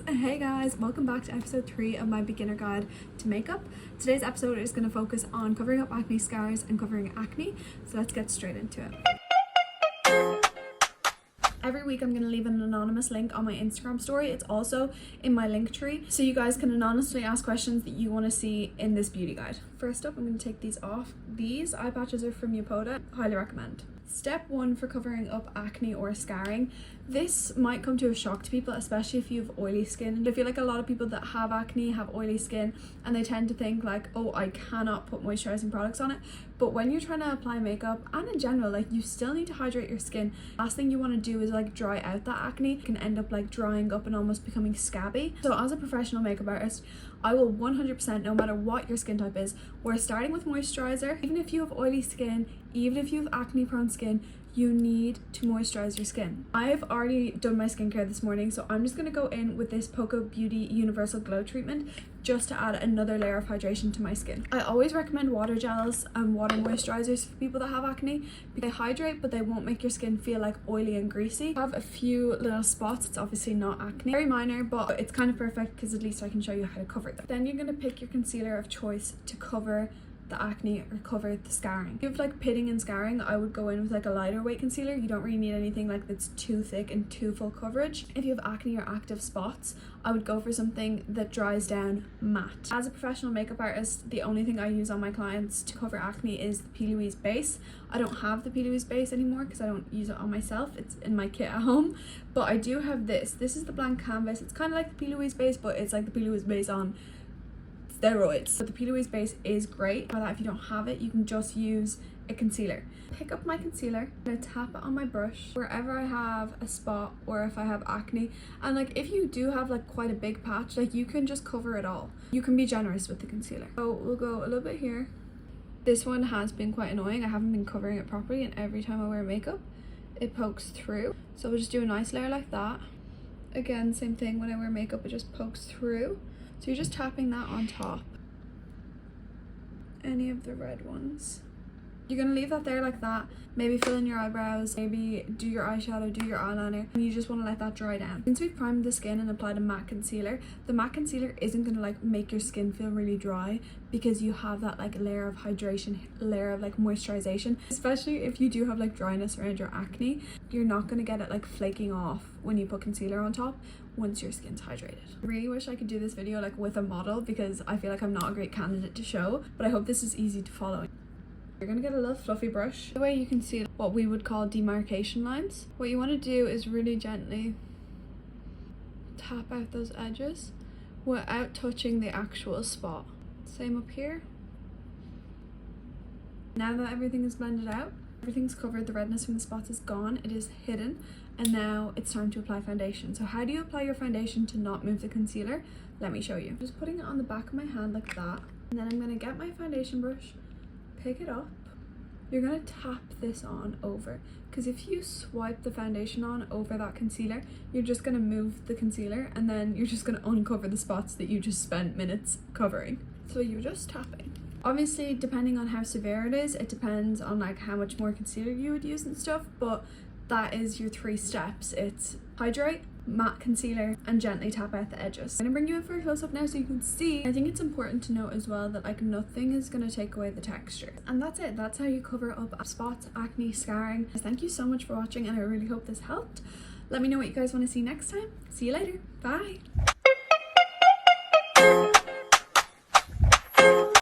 Hey guys, welcome back to episode 3 of my beginner guide to makeup. Today's episode is going to focus on covering up acne scars and covering acne, so let's get straight into it. Every week I'm going to leave an anonymous link on my Instagram story. It's also in my link tree, so you guys can anonymously ask questions that you want to see in this beauty guide. First up, I'm going to take these off. These eye patches are from Yopoda. Highly recommend. Step 1 for covering up acne or scarring. This might come to a shock to people, especially if you have oily skin. I feel like a lot of people that have acne have oily skin and they tend to think like, oh, I cannot put moisturizing products on it. But when you're trying to apply makeup and in general, like, you still need to hydrate your skin. Last thing you want to do is like dry out that acne. It can end up like drying up and almost becoming scabby. So as a professional makeup artist, I will 100%, no matter what your skin type is, we're starting with moisturizer. Even if you have oily skin, even if you have acne prone skin, you need to moisturize your skin. I've already done my skincare this morning, so I'm just going to go in with this Poco Beauty Universal Glow Treatment just to add another layer of hydration to my skin. I always recommend water gels and water moisturizers for people that have acne. They hydrate, but they won't make your skin feel like oily and greasy. I have a few little spots. It's obviously not acne, very minor, but it's kind of perfect because at least I can show you how to cover them. Then you're going to pick your concealer of choice to cover the acne or cover the scarring. If you have like pitting and scarring, I would go in with like a lighter weight concealer. You don't really need anything like that's too thick and too full coverage. If you have acne or active spots, I would go for something that dries down matte. As a professional makeup artist, the only thing I use on my clients to cover acne is the P. Louise base. I don't have the P. Louise base anymore because I don't use it on myself. It's in my kit at home, but I do have this. This is the blank canvas. It's kind of like the P. Louise base, but it's like the P. Louise base on steroids. But the P. Louise base is great. For that, if you don't have it, you can just use a concealer. Pick up my concealer, I'm gonna tap it on my brush wherever I have a spot or if I have acne. And like, if you do have like quite a big patch, like, you can just cover it all. You can be generous with the concealer. So we'll go a little bit here. This one has been quite annoying. I haven't been covering it properly, and every time I wear makeup it pokes through. So we'll just do a nice layer like that. Again, same thing, when I wear makeup it just pokes through. So you're just tapping that on top, any of the red ones. You're gonna leave that there like that, maybe fill in your eyebrows, maybe do your eyeshadow, do your eyeliner, and you just want to let that dry down. Since we've primed the skin and applied a matte concealer, the matte concealer isn't gonna like make your skin feel really dry because you have that like layer of hydration, layer of like moisturization. Especially if you do have like dryness around your acne, you're not gonna get it like flaking off when you put concealer on top once your skin's hydrated. I really wish I could do this video like with a model because I feel like I'm not a great candidate to show, but I hope this is easy to follow. You're gonna get a little fluffy brush. The way you can see what we would call demarcation lines. What you want to do is really gently tap out those edges without touching the actual spot. Same up here. Now that everything is blended out, everything's covered, the redness from the spots is gone, it is hidden, and now it's time to apply foundation. So how do you apply your foundation to not move the concealer? Let me show you. Just putting it on the back of my hand like that, and then I'm gonna get my foundation brush, pick it up. You're gonna tap this on over, because if you swipe the foundation on over that concealer, you're just gonna move the concealer and then you're just gonna uncover the spots that you just spent minutes covering. So you're just tapping. Obviously, depending on how severe it is, it depends on like how much more concealer you would use and stuff, but that is your 3 steps. It's hydrate, matte concealer, and gently tap out the edges. I'm gonna bring you in for a close-up now so you can see. I think it's important to note as well that like nothing is gonna take away the texture. And that's it. That's how you cover up spots, acne, scarring. Thank you so much for watching, and I really hope this helped. Let me know what you guys want to see next time. See you later. Bye.